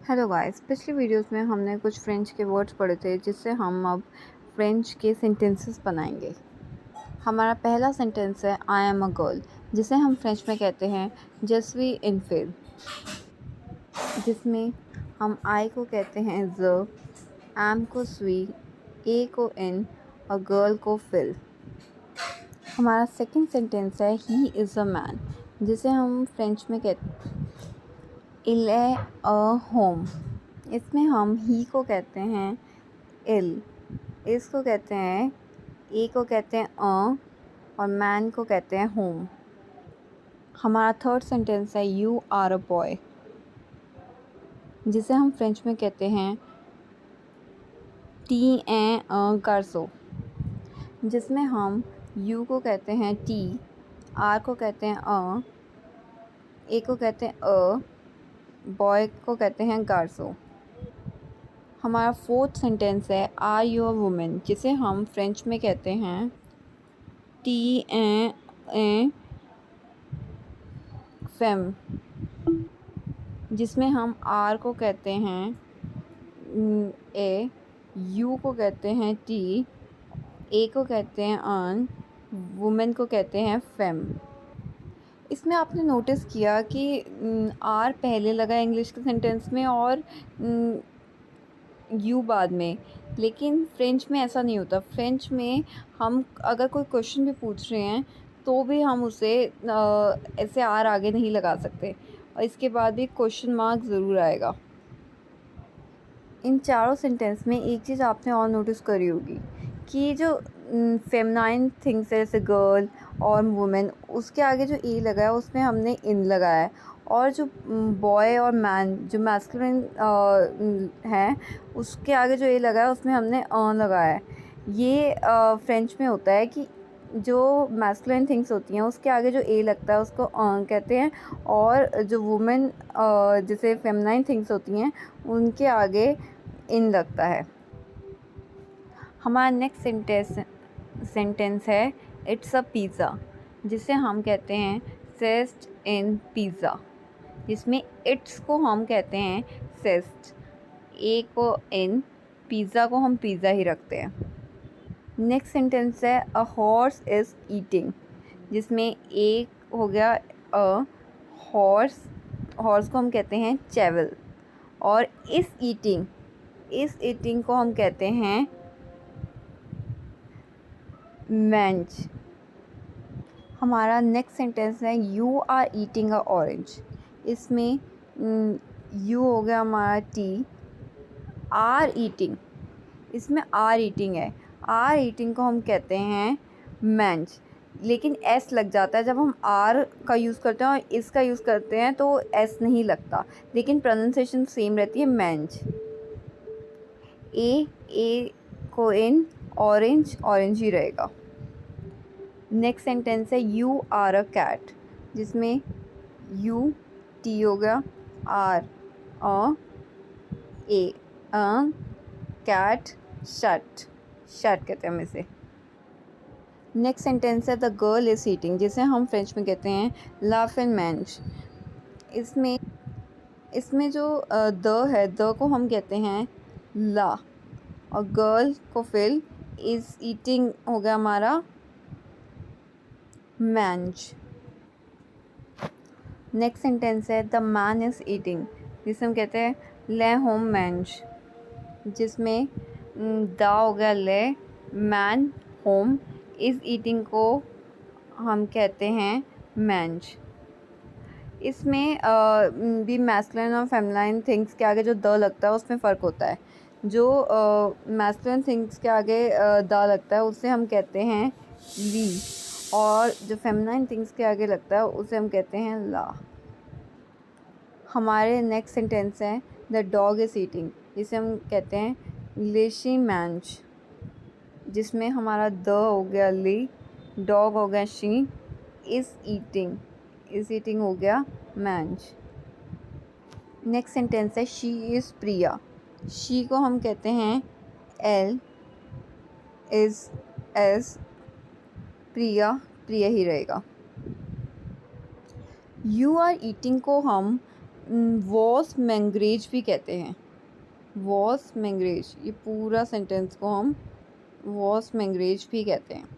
Hello guys, पिछली videos में हमने कुछ फ्रेंच के वर्ड्स पढ़े थे जिससे हम अब फ्रेंच के सेंटेंसेस बनाएंगे। हमारा पहला सेंटेंस है आई एम अ गर्ल, जिसे हम फ्रेंच में कहते हैं je suis une fille, जिसमें हम आई को कहते हैं ज, एम को suis, ए को इन और गर्ल को फिल। हमारा सेकंड सेंटेंस है ही इज़ अ मैन, जिसे हम फ्रेंच में कहते हैं il est a home। इसमें हम ही को कहते हैं इल, इसको कहते हैं ए को कहते हैं और मैन को कहते हैं होम। हमारा थर्ड सेंटेंस है यू आर अ बॉय, जिसे हम फ्रेंच में कहते हैं टी ए गार्सो, जिसमें हम यू को कहते हैं टी, आर को कहते हैं ए को कहते हैं बॉय को कहते हैं गार्सो। हमारा फोर्थ सेंटेंस है आर यू अ वुमेन, जिसे हम फ्रेंच में कहते हैं टी ए फेम, जिसमें हम आर को कहते हैं ए, यू को कहते हैं टी, ए को कहते हैं अन, वुमेन को कहते हैं फेम। इसमें आपने नोटिस किया कि आर पहले लगा इंग्लिश के सेंटेंस में और यू बाद में, लेकिन फ्रेंच में ऐसा नहीं होता। फ्रेंच में हम अगर कोई क्वेश्चन भी पूछ रहे हैं तो भी हम उसे ऐसे आर आगे नहीं लगा सकते और इसके बाद भी क्वेश्चन मार्क ज़रूर आएगा। इन चारों सेंटेंस में एक चीज़ आपने और नोटिस करी होगी कि जो फेमिनाइन थिंग्स है जैसे गर्ल और वुमेन, उसके आगे जो ए लगा है उसमें हमने इन लगाया है, और जो बॉय और मैन जो मैस्कुलिन हैं उसके आगे जो ए लगा है उसमें हमने लगाया है। ये फ्रेंच में होता है कि जो मैस्कुलिन थिंग्स होती हैं उसके आगे जो ए लगता है उसको कहते हैं, और जो वुमेन जैसे फेमिनाइन थिंग्स होती हैं उनके आगे इन लगता है। हमारा नेक्स्ट सेंटेंस है इट्स अ पिज़्ज़ा, जिसे हम कहते हैं सेस्ट इन पिज़्ज़ा, जिसमें इट्स को हम कहते हैं सेस्ट, ए को इन, पिज़्ज़ा को हम पिज़्ज़ा ही रखते हैं। नेक्स्ट सेंटेंस है अ हॉर्स इज़ ईटिंग, जिसमें ए हो गया अ, हॉर्स, हॉर्स को हम कहते हैं चैवल, और इस ईटिंग को हम कहते हैं मेंज। हमारा नेक्स्ट सेंटेंस है you are eating a orange, इसमें यू हो गया हमारा टी, आर ईटिंग, इसमें आर ईटिंग है, आर ईटिंग को हम कहते हैं मेंज, लेकिन एस लग जाता है जब हम आर का यूज़ करते हैं और इसका यूज़ करते हैं तो एस नहीं लगता, लेकिन प्रोनाउंसिएशन सेम रहती है मेंज। ए को इन, ऑरेंज ऑरेंज ही रहेगा। नेक्स्ट सेंटेंस है यू आर अ कैट, जिसमें यू टी हो गया, आर ए कैट, शट, शट कहते हैं हम इसे। नेक्स्ट सेंटेंस है द गर्ल इज़ ईटिंग, जिसे हम फ्रेंच में कहते हैं लाफ एंड मैंज। इसमें जो द है, द को हम कहते हैं ला, और गर्ल को फिल, इज़ ईटिंग हो गया हमारा मैंज। नेक्स्ट सेंटेंस है द मैन इज़ ईटिंग, जिसे हम कहते हैं ले होम मैंज, जिसमें द हो गया ले, मैन होम, इज़ ईटिंग को हम कहते हैं मैंज। इसमें भी मैस्कुलिन और फेमिनाइन थिंग्स के आगे जो द लगता है उसमें फ़र्क होता है। जो मैस्कुलिन थिंग्स के आगे द लगता है उसे हम कहते हैं ली, और जो फेमिनाइन थिंग्स के आगे लगता है उसे हम कहते हैं ला। हमारे नेक्स्ट सेंटेंस है द डॉग इज़ ईटिंग, जिसे हम कहते हैं लेशी मैंज, जिसमें हमारा द हो गया ली, डॉग हो गया शी, इज़ ईटिंग हो गया मैंज। नेक्स्ट सेंटेंस है शी इज़ प्रिया, शी को हम कहते हैं एल, इज़ एस, प्रिया ही रहेगा। यू आर ईटिंग को हम वॉस मैंग्रेज भी कहते हैं। वॉस मैंग्रेज, ये पूरा सेंटेंस को हम वॉस मैंग्रेज भी कहते हैं।